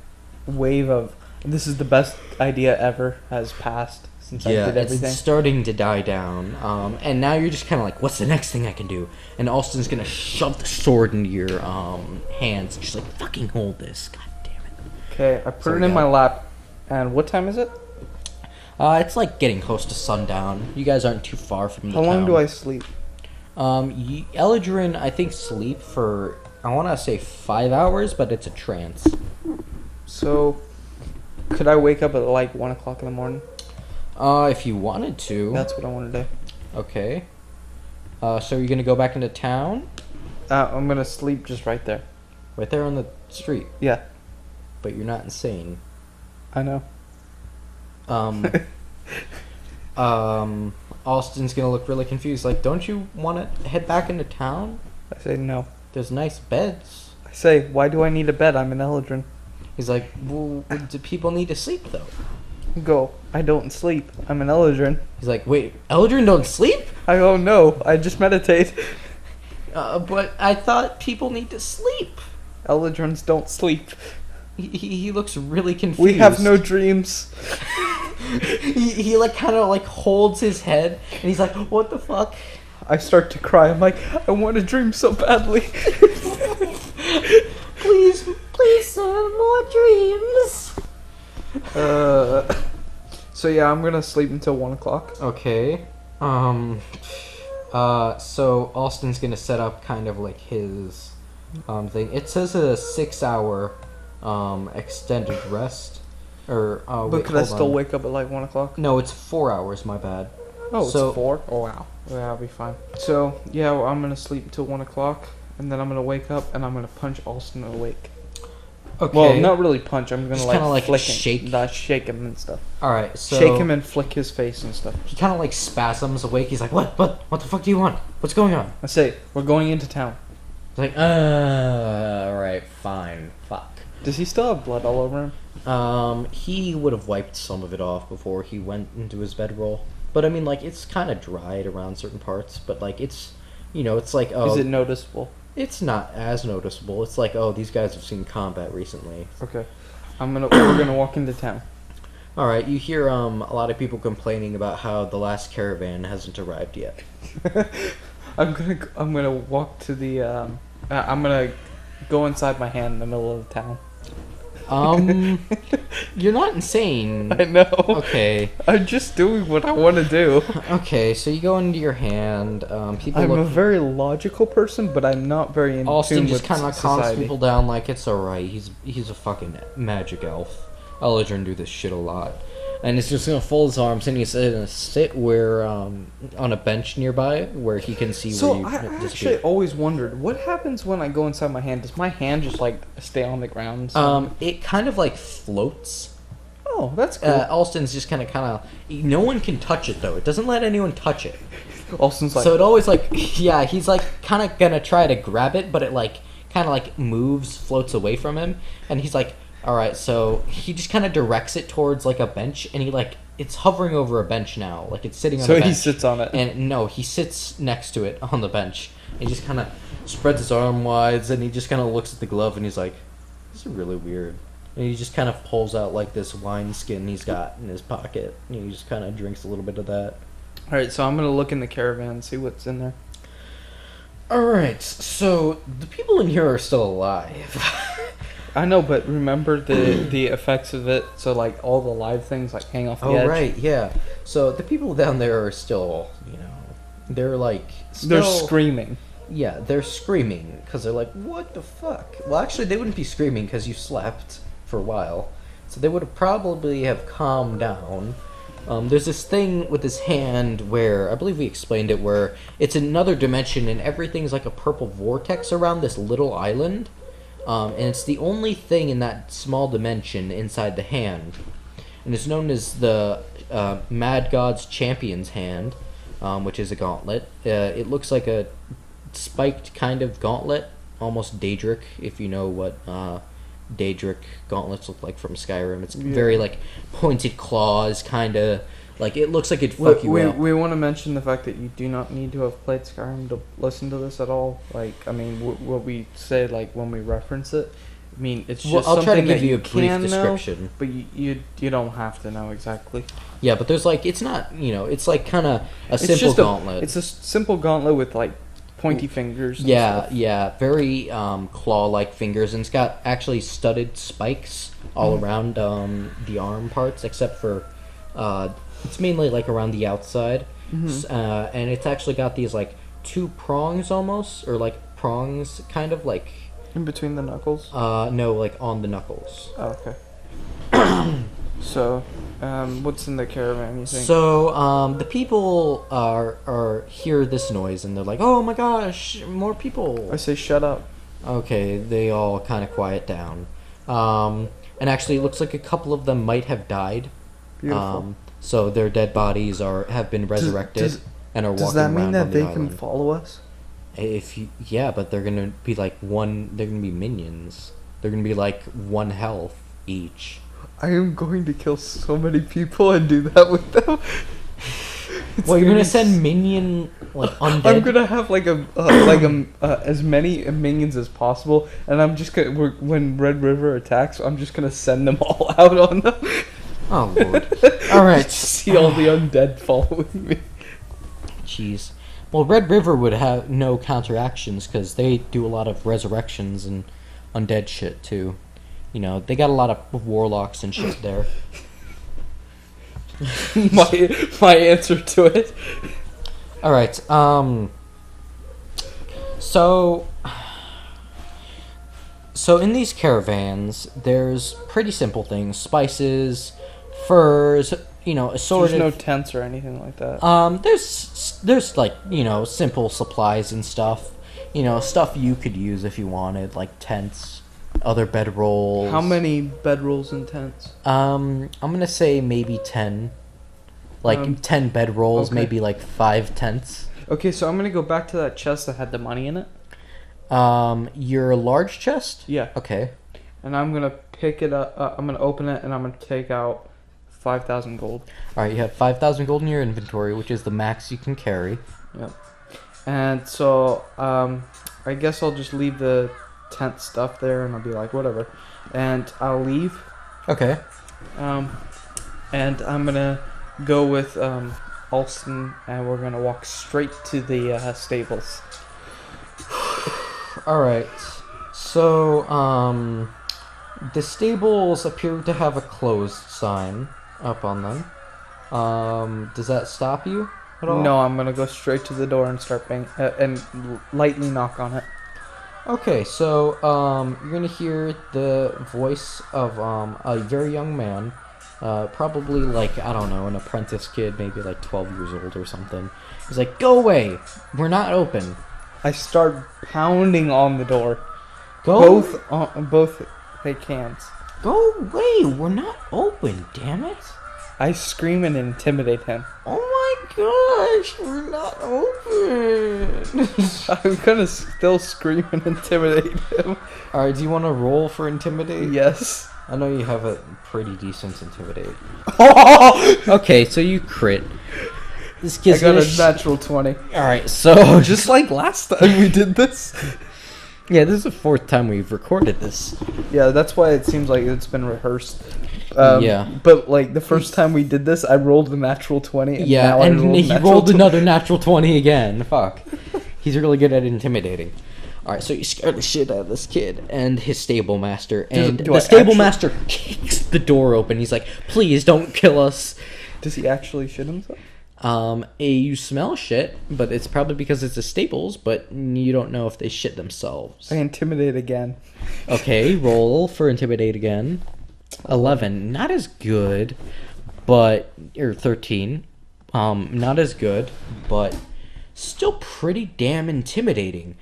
wave of this is the best idea ever has passed since I did everything. It's starting to die down. And now you're just kind of what's the next thing I can do? And Alston's gonna shove the sword into your hands. Just fucking hold this. God damn it. Okay, I put it in my lap. And what time is it? It's getting close to sundown. You guys aren't too far from the How long town. do I sleep? Eladrin, I think, sleep for, I want to say 5 hours, but it's a trance. So, could I wake up at 1 o'clock in the morning? If you wanted to. That's what I want to do. Okay. So you're going to go back into town? I'm going to sleep just right there. Right there on the street? Yeah. But you're not insane. I know. Alston's gonna look really confused. Don't you want to head back into town? I say no. There's nice beds. I say, why do I need a bed? I'm an Eladrin. He's well, do people need to sleep, though? Go. I don't sleep. I'm an Eladrin. He's wait, Eladrin don't sleep? I go, no. I just meditate. But I thought people need to sleep. Eladrins don't sleep. He looks really confused. We have no dreams. he kind of holds his head, and he's what the fuck? I start to cry. I'm I want to dream so badly. Please, sir, more dreams. So yeah, I'm gonna sleep until 1 o'clock. Okay. So Alston's gonna set up kind of his thing. It says a 6-hour extended rest. But could I still wake up at 1 o'clock? No, it's 4 hours. My bad. Oh, it's 4. Oh wow. Yeah, I'll be fine. So yeah, I'm gonna sleep until 1 o'clock, and then I'm gonna wake up and I'm gonna punch Alston awake. Okay. Well, not really punch. I'm gonna just flick shake. him. Shake him and stuff. All right. So shake him and flick his face and stuff. He kind of spasms awake. He's what the fuck do you want? What's going on? I say we're going into town. It's all right, fine, fuck. Does he still have blood all over him? He would have wiped some of it off before he went into his bedroll. But I mean, it's kind of dried around certain parts. But it's, it's oh. Is it noticeable? It's not as noticeable. It's oh, these guys have seen combat recently. Okay, we're gonna walk into town. All right, you hear a lot of people complaining about how the last caravan hasn't arrived yet. I'm gonna walk to the I'm gonna go inside my hand in the middle of the town. You're not insane. I know. Okay. I'm just doing what I want to do. Okay, so you go into your hand. People I'm look. a very logical person, but I'm not very in Austin tune just with kind of calms society. people down like it's alright. He's a fucking magic elf. I'll let him do this shit a lot. And he's just gonna fold his arms and he's gonna sit where on a bench nearby where he can see where So you I actually disappear. always wondered what happens when I go inside my hand. Does my hand just like stay on the ground? It kind of like floats. Oh, that's cool. Austin's just kind of. No one can touch it though. It doesn't let anyone touch it. Austin's like, So it always like yeah, he's like kind of gonna try to grab it, but it like kind of like moves, floats away from him, and he's like, all right. So he just kind of directs it towards like a bench, and he like it's hovering over a bench now, like it's sitting on. so a bench. he sits on it. And no, he sits next to it on the bench. And he just kind of spreads his arm wide, and he just kind of looks at the glove, and he's like, "This is really weird." And he just kind of pulls out like this wine skin he's got in his pocket, and he just kind of drinks a little bit of that. All right, so I'm gonna look in the caravan and see what's in there. All right, so the people in here are still alive. I know, but remember the effects of it. So like all the live things like hang off the edge. Oh right, yeah. So the people down there are still, they're like still, They're screaming. Yeah, they're screaming because they're like, "What the fuck?" Well, actually, they wouldn't be screaming because you slept for a while, so they would have probably have calmed down. There's this thing with his hand where I believe we explained it, where it's another dimension and everything's like a purple vortex around this little island, and it's the only thing in that small dimension inside the hand, and it's known as the Mad God's Champion's Hand, which is a gauntlet. It looks like a spiked kind of gauntlet, almost Daedric, if you know what Daedric gauntlets look like from Skyrim. It's very like pointed claws, kind of like it looks like it'd fuck you up. We want to mention the fact that you do not need to have played Skyrim to listen to this at all. Like, I mean, what we say, like when we reference it, I mean, it's just I'll try to something give that you a brief can description. know, but you don't have to know exactly. Yeah, but there's like it's not it's like kind of a It's simple just gauntlet. It's a simple gauntlet with like pointy fingers. And Yeah, stuff. yeah, very claw-like fingers, and it's got actually studded spikes all around the arm parts, except for it's mainly like around the outside, and it's actually got these like two prongs almost, or like prongs, kind of like In between the knuckles. no, like on the knuckles. Oh, okay. So, what's in the caravan? You think? So the people are hear this noise and they're like, "Oh my gosh, more people!" I say shut up. Okay, they all kind of quiet down. And actually, it looks like a couple of them might have died. Beautiful. So their dead bodies have been resurrected and are walking Does that mean around that on they the can island. follow us? But they're gonna be like they're gonna be minions. They're gonna be like 1 health each. I am going to kill so many people and do that with them. Well, you're gonna send minion like undead. I'm gonna have like as many minions as possible, and I'm just gonna when Red River attacks, I'm just gonna send them all out on them. Oh lord! All right, See all the undead following me. Jeez. Well, Red River would have no counteractions because they do a lot of resurrections and undead shit too. They got a lot of warlocks and shit there. my answer to it. All right. So in these caravans, there's pretty simple things: spices, furs. Assorted. There's no tents or anything like that. There's like simple supplies and stuff. Stuff you could use if you wanted, like tents, other bedrolls. How many bedrolls and tents? I'm gonna say maybe 10. Like 10 bedrolls, okay. maybe like 5 tents. Okay, so I'm gonna go back to that chest that had the money in it. Your large chest? Yeah. Okay. And I'm gonna pick it up. I'm gonna open it, and I'm gonna take out 5,000 gold. All right, you have 5,000 gold in your inventory, which is the max you can carry. Yep. And so, I guess I'll just leave the tent stuff there, and I'll be like, whatever. And I'll leave. Okay. And I'm gonna go with Alston, and we're gonna walk straight to the stables. All right. So, The stables appear to have a closed sign up on them. Does that stop you at all? No, I'm gonna go straight to the door and start bang and lightly knock on it. Okay, so you're gonna hear the voice of a very young man, probably like, I don't know, an apprentice kid, maybe like 12 years old or something. He's like, "Go away! We're not open." I start pounding on the door. Go, Both they can't. go away! We're not open. Damn it! I scream and intimidate him. Oh my gosh, we're not open. I'm gonna still scream and intimidate him. All right, do you want to roll for intimidate? Yes. I know you have a pretty decent intimidate. Okay, so you crit. This I gives got me a natural 20. All right, so Just like last time we did this. yeah, this is the fourth time we've recorded this. Yeah, that's why it seems like it's been rehearsed. Yeah. But like the first time we did this, I rolled the natural 20. And Yeah, now I and he natural rolled 20. another natural 20 again. Fuck. He's really good at intimidating. Alright, so you scared the shit out of this kid and his stable master. And do the I stable actually- master kicks the door open. He's like, "Please don't kill us." Does he actually shit himself? You smell shit, but it's probably because it's the stables, but you don't know if they shit themselves. I intimidate again. Okay, roll for intimidate again. 11, not as good, but or 13, not as good, but still pretty damn intimidating.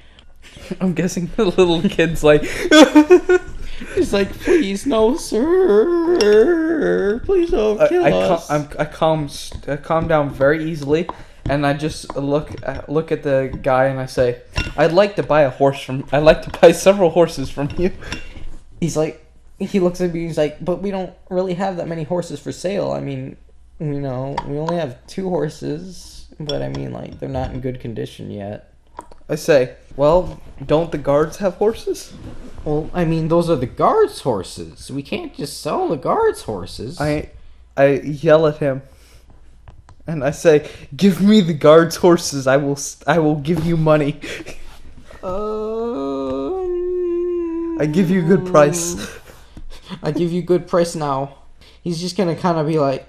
I'm guessing the little kid's like, He's like, "Please, no, sir. Please don't kill us." I calm down very easily, and I just look at the guy and I say, I'd like to buy several horses from you. He's like, he looks at me. He's like, "But we don't really have that many horses for sale. I mean, you know, we only have 2 horses, but I mean, like, they're not in good condition yet." I say, well, don't the guards have horses? Well, I mean, those are the guards' horses. We can't just sell the guards' horses. I yell at him, and I say, give me the guards' horses. I will give you money. I give you a good price. I give you good price now. He's just gonna kind of be like,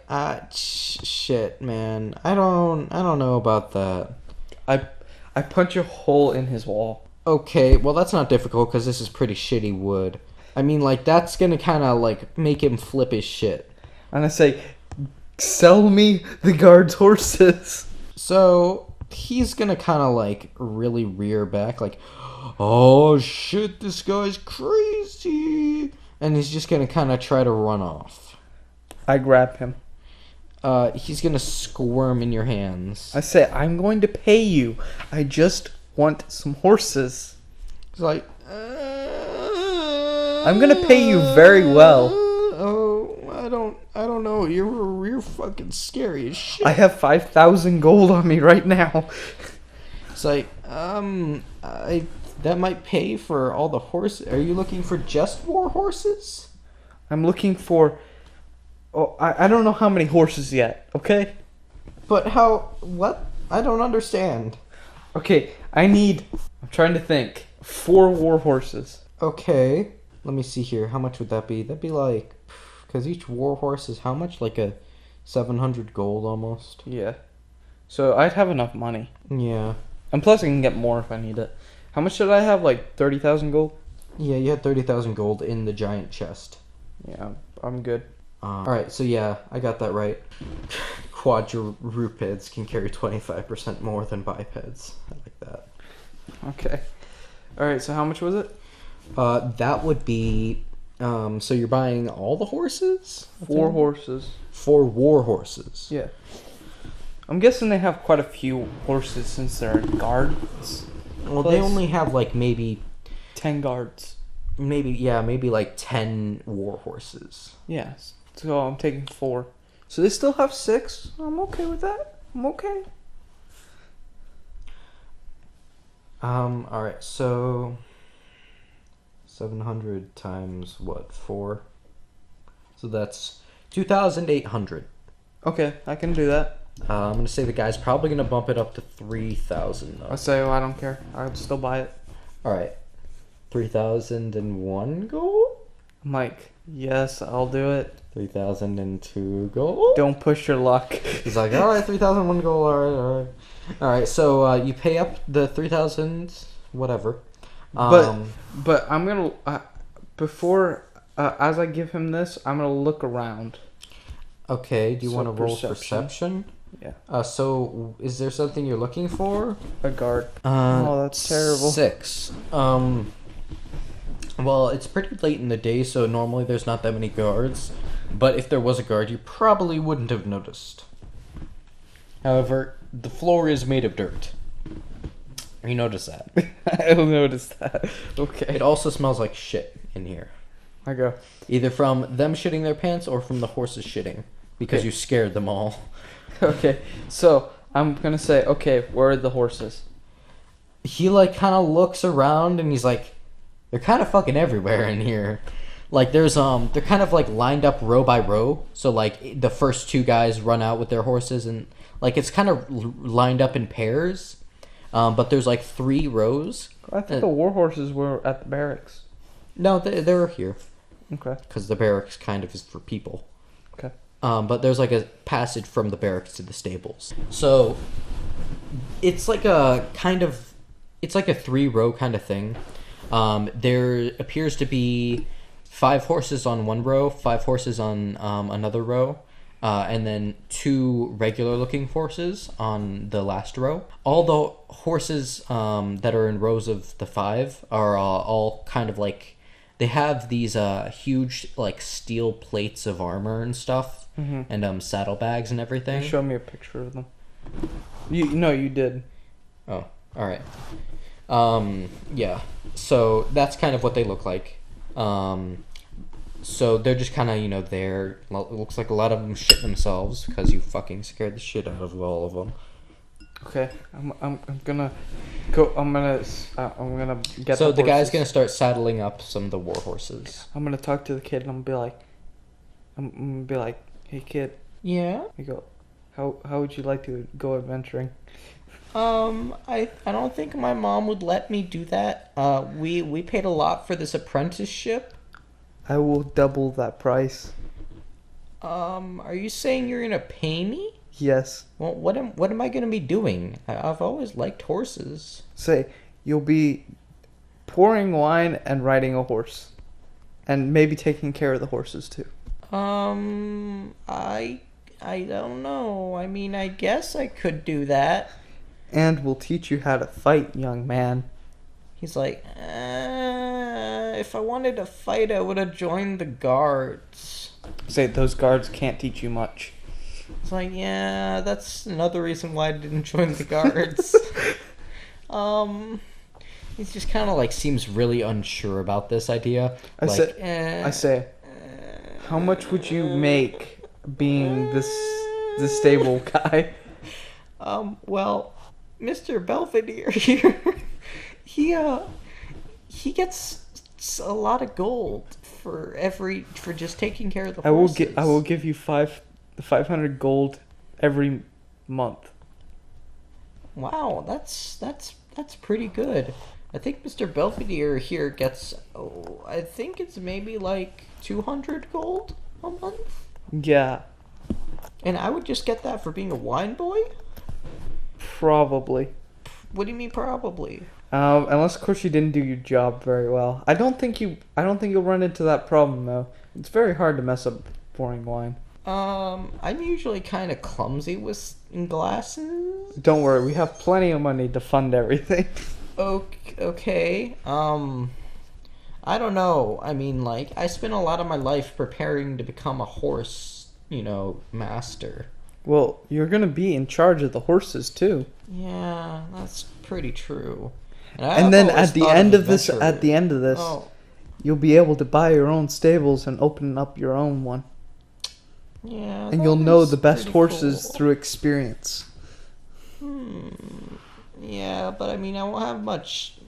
shit, man. I don't know about that. I punch a hole in his wall. Okay, well that's not difficult because this is pretty shitty wood. I mean, like, that's gonna kind of like make him flip his shit. And I say, sell me the guards' horses. So he's gonna kind of like really rear back, like, "Oh shit, this guy's crazy," and he's just gonna kind of try to run off. I grab him. He's gonna squirm in your hands. I say, I'm going to pay you. I just want some horses. He's like, I'm gonna pay you very well. Oh, I don't know. You're fucking scary as shit. I have 5,000 gold on me right now. It's like, that might pay for all the horses. Are you looking for just war horses? I'm looking for... Oh, I don't know how many horses yet, okay? But how... What? I don't understand. Okay, I'm trying to think. 4 war horses. Okay. Let me see here. How much would that be? That'd be like... Because each war horse is how much? Like a 700 gold almost. Yeah. So I'd have enough money. Yeah. And plus I can get more if I need it. How much should I have? Like 30,000 gold? Yeah, you had 30,000 gold in the giant chest. Yeah, I'm good. Alright, so yeah, I got that right. Quadrupeds can carry 25% more than bipeds. I like that. Okay. Alright, so how much was it? That would be... so you're buying all the horses? 4 horses. 4 war horses. Yeah. I'm guessing they have quite a few horses since they're guards. Well, they only have like maybe 10 guards. Maybe like 10 war horses. Yes. So I'm taking 4. So they still have 6. I'm okay with that. I'm okay. Alright, so 700 times what? 4? So that's 2,800. Okay, I can do that. I'm gonna say the guy's probably gonna bump it up to 3,000 though. I say, I don't care. I'd still buy it. Alright. 3,001 gold? I'm like, yes, I'll do it. 3,002 gold. Don't push your luck. He's like, all right, 3,001 gold. All right. So you pay up the 3,000, whatever. But I'm gonna before as I give him this, I'm gonna look around. Okay. Do you So want to roll perception? perception? Yeah. So is there something you're looking for? A guard. Oh, that's terrible. 6. Well, it's pretty late in the day, so normally there's not that many guards. But if there was a guard, you probably wouldn't have noticed. However, the floor is made of dirt. You notice that. I'll notice that. Okay. It also smells like shit in here. I go. Either from them shitting their pants or from the horses shitting. Because Okay. you scared them all. Okay. So I'm gonna say, okay, where are the horses? He, kind of looks around and he's like, they're kind of fucking everywhere in here. Like, there's, they're kind of, lined up row by row. So, the first 2 guys run out with their horses and, it's kind of lined up in pairs. But there's, 3 rows. I thought the war horses were at the barracks. No, they're here. Okay. Because the barracks kind of is for people. Okay. But there's, a passage from the barracks to the stables. So, it's like a 3-row kind of thing. There appears to be 5 horses on one row, 5 horses on another row, and then 2 regular-looking horses on the last row. All the horses that are in rows of the 5 are all kind of they have these huge steel plates of armor and stuff, and saddlebags and everything. You show me a picture of them. You did. Oh, all right. Yeah. So that's kind of what they look like. So they're just kind of, there. It looks like a lot of them shit themselves because you fucking scared the shit out of all of them. Okay, I'm gonna go. I'm gonna get. So the guy's horses. gonna start saddling up some of the war horses. I'm gonna talk to the kid and I'm gonna be like, hey kid. Yeah. You go. How would you like to go adventuring? I don't think my mom would let me do that. We paid a lot for this apprenticeship. I will double that price. Are you saying you're gonna pay me? Yes. Well, what am I gonna be doing? I've always liked horses. Say you'll be pouring wine and riding a horse, and maybe taking care of the horses too. I don't know. I mean, I guess I could do that. And we'll teach you how to fight, young man. He's like, if I wanted to fight, I would have joined the guards. Say those guards can't teach you much. It's like, yeah, that's another reason why I didn't join the guards. He's just kind of seems really unsure about this idea. I say, how much would you make being this stable guy? Well, Mr. Belvedere here, he gets a lot of gold for just taking care of the horses. I will give you 500 gold every month. Wow, that's pretty good. I think Mr. Belvedere here gets, I think it's maybe 200 gold a month. Yeah. And I would just get that for being a wine boy? Probably. What do you mean probably? Unless of course you didn't do your job very well. I don't think you'll run into that problem though. It's very hard to mess up pouring wine. I'm usually kind of clumsy with glasses. Don't worry, we have plenty of money to fund everything. Okay. I don't know. I mean, I spent a lot of my life preparing to become a horse, master. Well, you're gonna be in charge of the horses too. Yeah, that's pretty true. And then at the end of this, you'll be able to buy your own stables and open up your own one. Yeah. And you'll know the best horses through experience. Yeah, but I mean, I won't have much,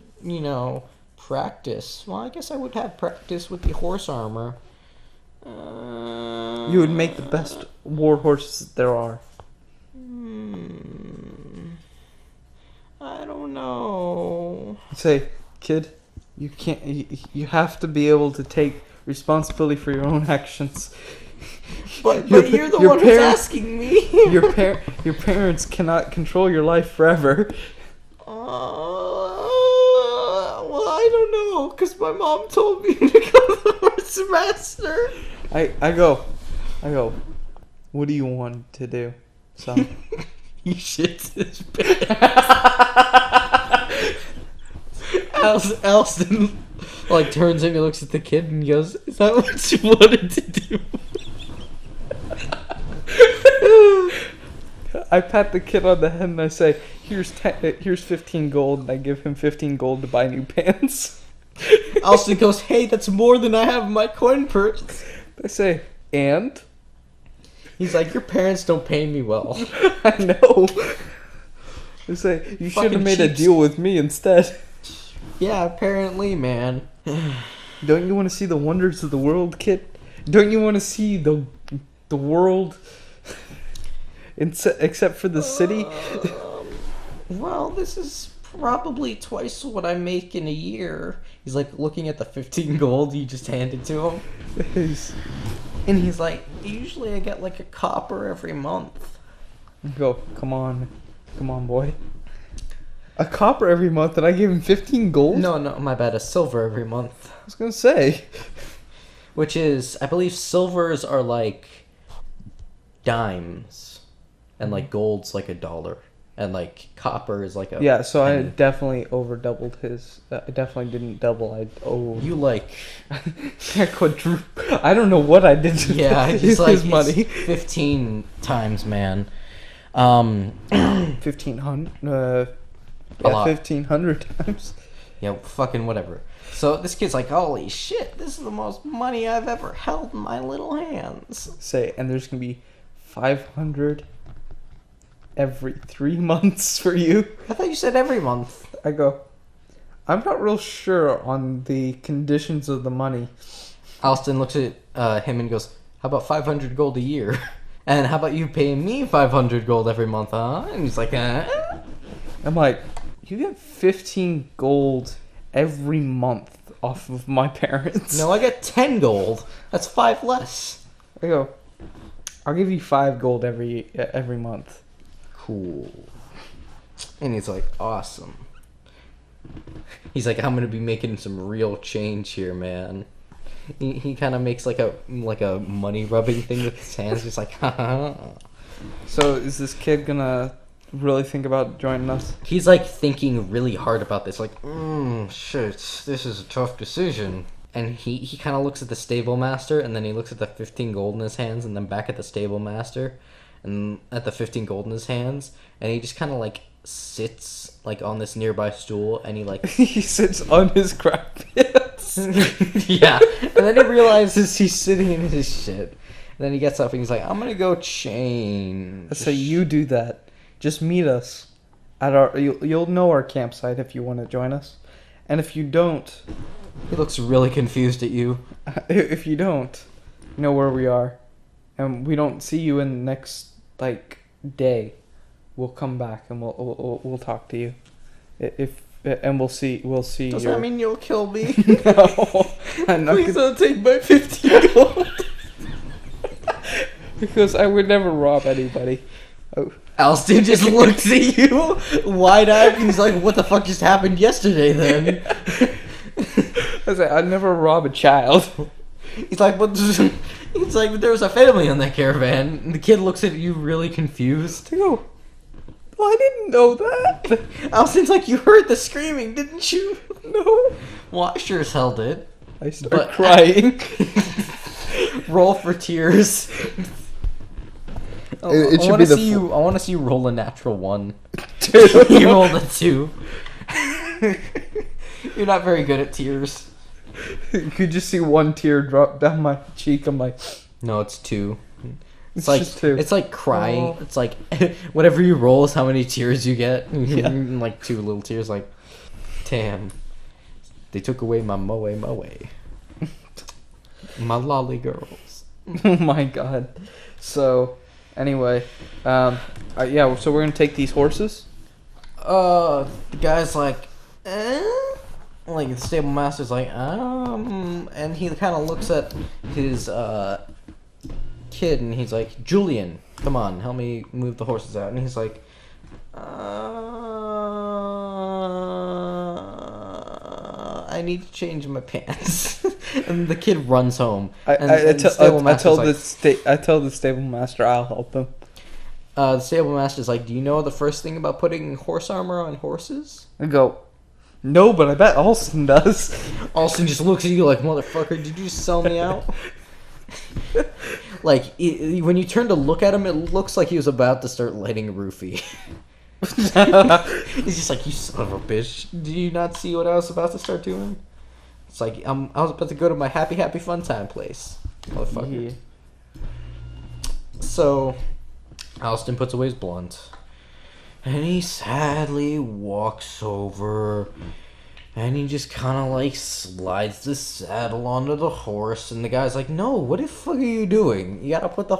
practice. Well, I guess I would have practice with the horse armor. You would make the best war horses there are. I don't know. Say, kid, you can't. You have to be able to take responsibility for your own actions. But you're the one who's asking me. Your parents cannot control your life forever. Well, I don't know, because my mom told me to go the first semester. I go, what do you want to do, son? He shits his pants. Alston, like, turns and he looks at the kid and he goes, is that what you wanted to do? I pat the kid on the head and I say, here's 15 gold, and I give him 15 gold to buy new pants. Alston goes, hey, that's more than I have in my coin purse. I say, and? He's like, your parents don't pay me well. I know. I say, you should have made a deal with me instead. Yeah, apparently, man. Don't you want to see the wonders of the world, kid? Don't you want to see the world, except for the city? Well, this is probably twice what I make in a year. He's like looking at the 15 gold you just handed to him. And he's like, usually I get like a copper every month. Go, come on, boy. A copper every month, and I gave him 15 gold? No, my bad. A silver every month. I was gonna say. Which is, I believe silvers are like dimes. And like gold's like $1. And like copper is like a... Yeah, so penny. I definitely over doubled his... I definitely didn't double. You like... I quadruple. I don't know what I did to he's like his money. 15 times, man. 1,500. A lot. 1,500 times. Yeah, fucking whatever. So this kid's like, holy shit, this is the most money I've ever held in my little hands. Say, and there's gonna be 500 every 3 months for you. I thought you said every month. I go, I'm not real sure on the conditions of the money. Alston looks at him and goes, how about 500 gold a year? And how about you paying me 500 gold every month, huh? And he's like, I'm like, you get 15 gold every month off of my parents. No, I get 10 gold. That's 5 less. I go, I'll give you 5 gold every month. Cool. And he's like, awesome. He's like, I'm gonna be making some real change here, man. He kind of makes like a money rubbing thing with his hands, just like, haha. So is this kid gonna really think about joining us? He's like thinking really hard about this, like, shit, this is a tough decision. And he kind of looks at the stable master, and then he looks at the 15 gold in his hands, and then back at the stable master, and at the 15 gold in his hands, and he just kind of like sits like on this nearby stool, and he like he sits on his crap pits. Yeah, and then he realizes he's sitting in his shit, and then he gets up and he's like, I'm gonna go change. So you do that. Just meet us at our. You'll know our campsite if you want to join us, and if you don't, he looks really confused at you. If you don't, you know where we are, and we don't see you in the next day, we'll come back and we'll talk to you. And we'll see. Does that mean you'll kill me? No, I'm not. Please don't take my 15 gold. Because I would never rob anybody. Oh. Alston just looks at you wide-eyed and he's like, what the fuck just happened yesterday then? I was like, I'd never rob a child. He's like, what? He's like, there was a family on that caravan. And the kid looks at you really confused. I go, well, I didn't know that. Alston's like, you heard the screaming, didn't you? No. Well, I sure as hell did. I start crying. Roll for tears. It should be the. I want to see you roll a natural 1. 2. You rolled a 2. You're not very good at tears. You could just see one tear drop down my cheek. I'm like, no, it's 2. It's like just 2. It's like crying. Oh. It's like whatever you roll is how many tears you get. Yeah. Like 2 little tears. Like, damn, they took away my moe, my lolly girls. Oh my god. So, anyway, yeah. So we're gonna take these horses. The guy's like, like the stable master's like, and he kind of looks at his kid and he's like, Julian, come on, help me move the horses out. And he's like, I need to change my pants. And the kid runs home. I tell the stable master I'll help him. The stable master's like, do you know the first thing about putting horse armor on horses? I go, no, but I bet Alston does. Alston just looks at you like, motherfucker, did you just sell me out? Like, when you turn to look at him, it looks like he was about to start lighting a roofie. He's just like, you son of a bitch. Do you not see what I was about to start doing? It's like, I was about to go to my happy fun time place. Motherfucker. Yeah. So, Alston puts away his blunt. And he sadly walks over. And he just kind of like slides the saddle onto the horse. And the guy's like, no, what the fuck are you doing? You gotta put the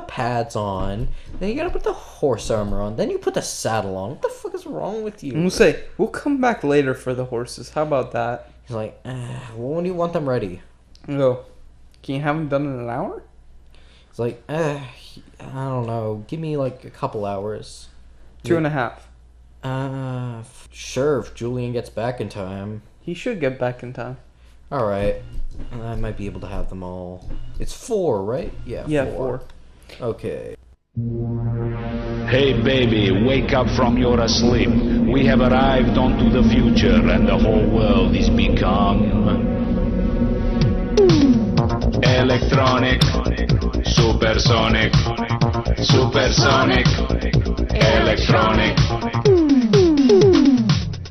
pads on. Then you gotta put the horse armor on. Then you put the saddle on. What the fuck is wrong with you? I'm gonna say, we'll come back later for the horses. How about that? He's like, well, when do you want them ready? I go, can you have them done in an hour? He's like, I don't know. Give me like a couple hours. 2.5. Sure, if Julian gets back in time. He should get back in time. Alright. I might be able to have them all. It's 4, right? Yeah, 4. Okay. Hey baby, wake up from your asleep. We have arrived onto the future and the whole world is become electronic, supersonic, supersonic, electronic.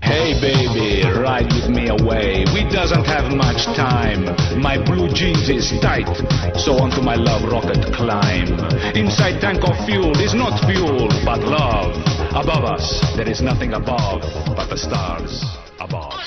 Hey baby, ride with me away. We doesn't have much time. My blue jeans is tight, so onto my love rocket climb. Inside tank of fuel is not fuel, but love. Above us, there is nothing above but the stars above.